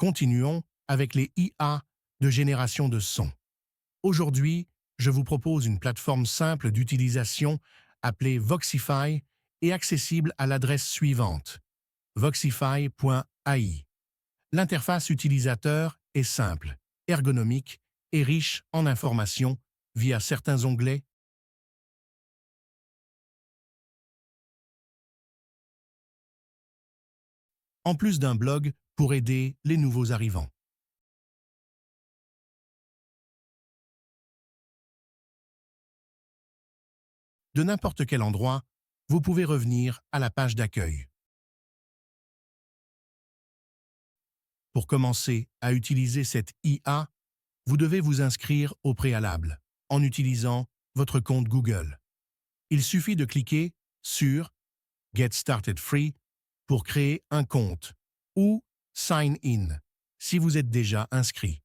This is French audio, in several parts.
Continuons avec les IA de génération de son. Aujourd'hui, je vous propose une plateforme simple d'utilisation appelée Voxify et accessible à l'adresse suivante: voxify.ai. L'interface utilisateur est simple, ergonomique et riche en informations via certains onglets. En plus d'un blog pour aider les nouveaux arrivants. De n'importe quel endroit, vous pouvez revenir à la page d'accueil. Pour commencer à utiliser cette IA, vous devez vous inscrire au préalable en utilisant votre compte Google. Il suffit de cliquer sur Get Started Free pour créer un compte ou Sign In si vous êtes déjà inscrit.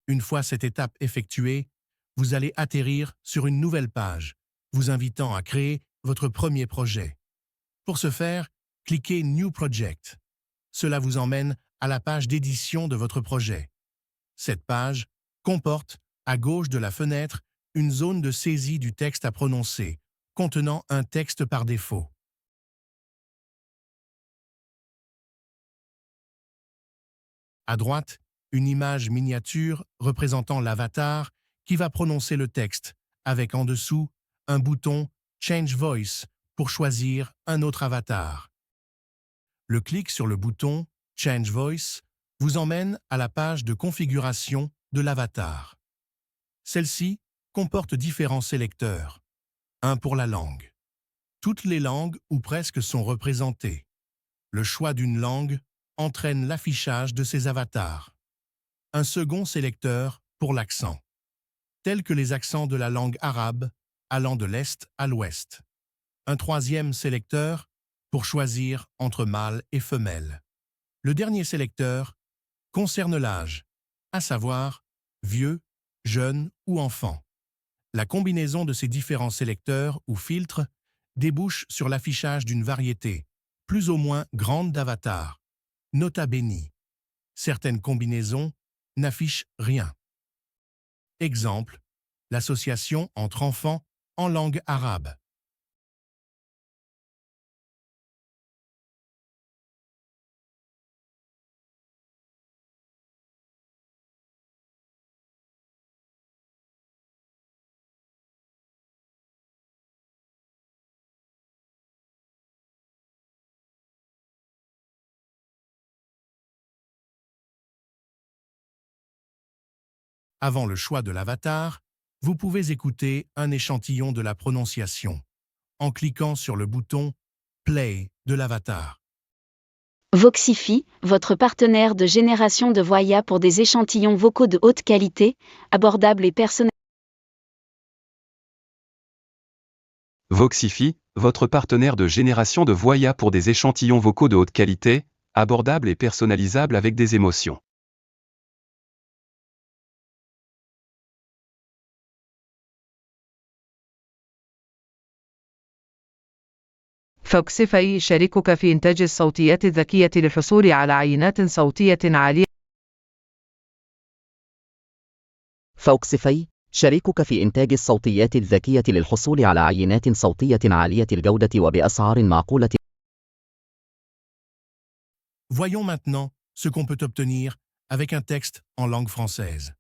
Une fois cette étape effectuée, vous allez atterrir sur une nouvelle page, vous invitant à créer votre premier projet. Pour ce faire, cliquez New Project. Cela vous emmène à la page d'édition de votre projet. Cette page comporte, à gauche de la fenêtre, une zone de saisie du texte à prononcer, contenant un texte par défaut. À droite, une image miniature représentant l'avatar qui va prononcer le texte, avec en dessous un bouton Change Voice pour choisir un autre avatar. Le clic sur le bouton Change Voice vous emmène à la page de configuration de l'avatar. Celle-ci comporte différents sélecteurs, un pour la langue. Toutes les langues ou presque sont représentées. Le choix d'une langue entraîne l'affichage de ces avatars. Un second sélecteur pour l'accent, tels que les accents de la langue arabe allant de l'est à l'ouest. Un troisième sélecteur pour choisir entre mâle et femelle. Le dernier sélecteur concerne l'âge, à savoir vieux, jeune ou enfant. La combinaison de ces différents sélecteurs ou filtres débouche sur l'affichage d'une variété, plus ou moins grande d'avatars. Nota bene. Certaines combinaisons n'affichent rien. Exemple, l'association entre enfants en langue arabe. Avant le choix de l'avatar, vous pouvez écouter un échantillon de la prononciation en cliquant sur le bouton Play de l'avatar. Voxify, votre partenaire de génération de voix IA pour des échantillons vocaux de haute qualité, abordables et personnalisés. Voxify, votre partenaire de génération de voix IA pour des échantillons vocaux de haute qualité, abordables et personnalisables avec des émotions. فوكسيفاي يشاركك في إنتاج الصوتيات الذكية للحصول على عينات صوتية عالية. فوكسيفاي شريكك في إنتاج الصوتيات الذكية للحصول على عينات صوتية عالية الجودة وبأسعار معقولة. Voyons maintenant ce qu'on peut obtenir avec un texte en langue française.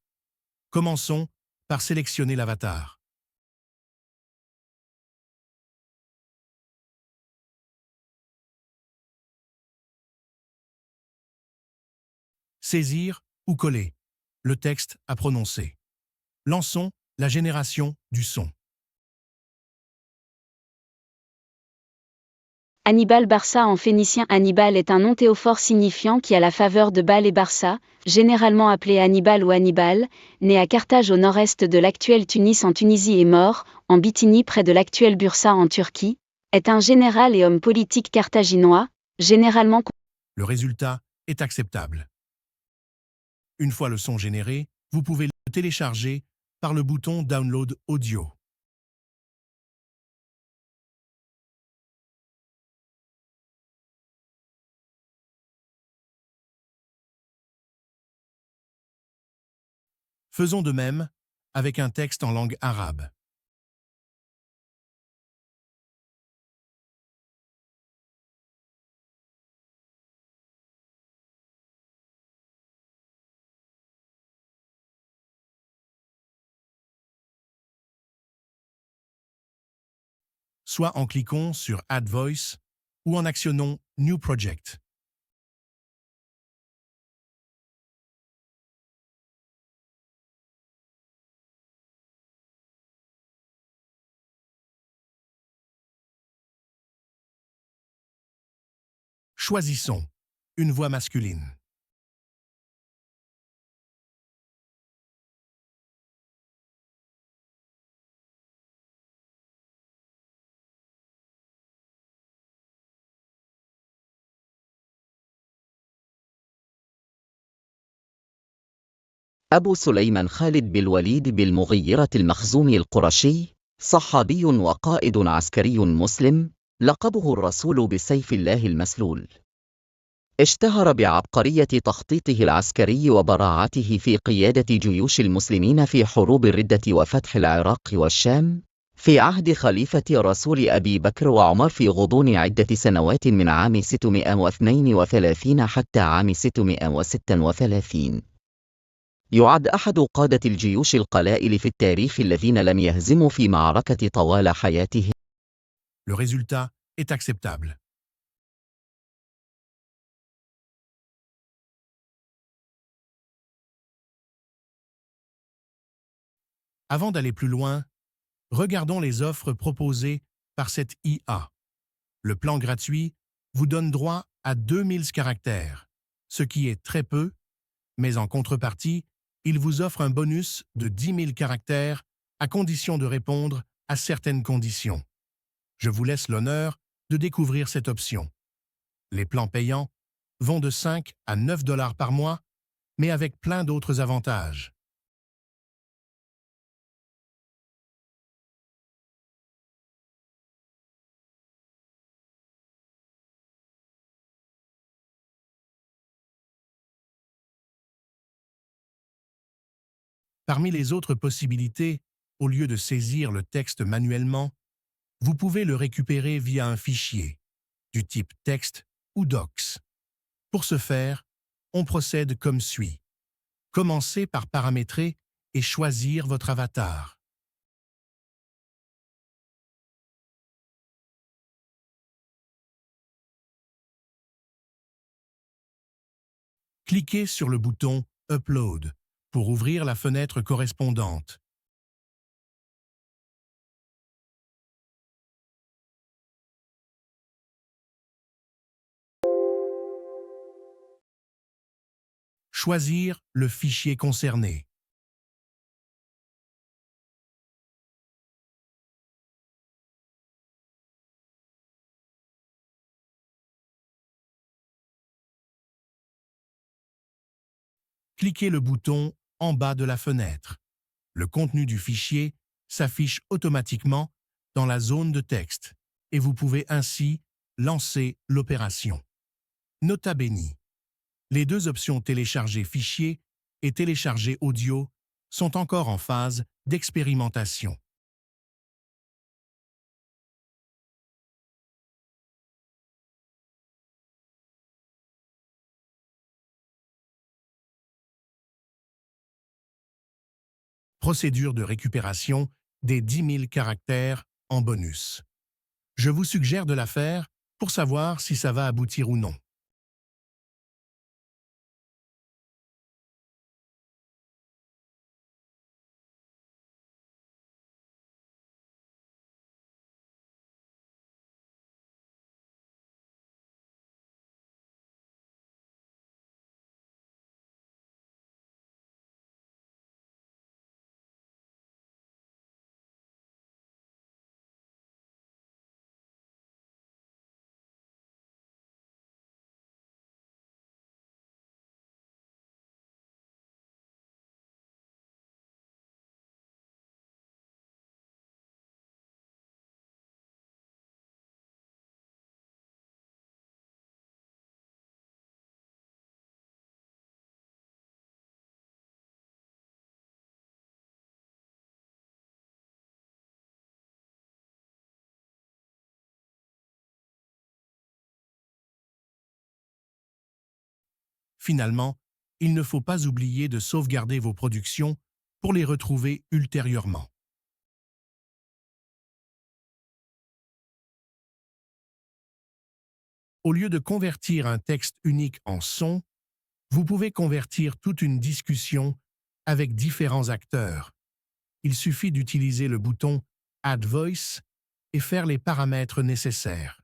Commençons par sélectionner l'avatar. Saisir ou coller le texte à prononcer. Lançons la génération du son. Hannibal Barca en phénicien. Hannibal est un nom théophore signifiant qui a la faveur de Baal et Barça, généralement appelé Hannibal ou Hannibal, né à Carthage au nord-est de l'actuelle Tunis en Tunisie et mort, en Bithynie près de l'actuelle Bursa en Turquie, est un général et homme politique carthaginois, généralement. Le résultat est acceptable. Une fois le son généré, vous pouvez le télécharger par le bouton Download Audio. Faisons de même avec un texte en langue arabe. Soit en cliquant sur Add Voice ou en actionnant New Project. Choisissons une voix masculine. أبو سليمان خالد بالوليد بالمغيرة المخزومي القرشي، صحابي وقائد عسكري مسلم، لقبه الرسول بسيف الله المسلول. اشتهر بعبقرية تخطيطه العسكري وبراعته في قيادة جيوش المسلمين في حروب الردة وفتح العراق والشام، في عهد خليفة رسول أبي بكر وعمر في غضون عدة سنوات من عام 632 حتى عام 636. يعد أحد قادة الجيوش القلائل في التاريخ الذين لم يهزموا في معركة طوال حياتهم. Le résultat est acceptable. Avant d'aller plus loin, regardons les offres proposées par cette IA. Le plan gratuit vous donne droit à 2000 caractères, ce qui est très peu, mais en contrepartie, il vous offre un bonus de 10 000 caractères à condition de répondre à certaines conditions. Je vous laisse l'honneur de découvrir cette option. Les plans payants vont de 5 à 9 $ par mois, mais avec plein d'autres avantages. Parmi les autres possibilités, au lieu de saisir le texte manuellement, vous pouvez le récupérer via un fichier, du type texte ou docs. Pour ce faire, on procède comme suit. Commencez par paramétrer et choisir votre avatar. Cliquez sur le bouton « Upload » pour ouvrir la fenêtre correspondante. Choisir le fichier concerné. Cliquez le bouton en bas de la fenêtre. Le contenu du fichier s'affiche automatiquement dans la zone de texte et vous pouvez ainsi lancer l'opération. Nota bene. Les deux options télécharger fichier et télécharger audio sont encore en phase d'expérimentation. Procédure de récupération des 10 000 caractères en bonus. Je vous suggère de la faire pour savoir si ça va aboutir ou non. Finalement, il ne faut pas oublier de sauvegarder vos productions pour les retrouver ultérieurement. Au lieu de convertir un texte unique en son, vous pouvez convertir toute une discussion avec différents acteurs. Il suffit d'utiliser le bouton Add Voice et faire les paramètres nécessaires.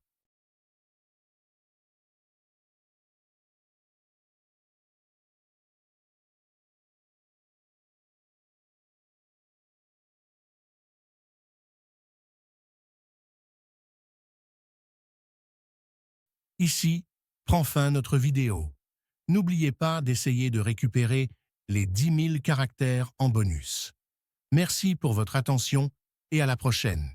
Ici prend fin notre vidéo. N'oubliez pas d'essayer de récupérer les 10 000 caractères en bonus. Merci pour votre attention et à la prochaine.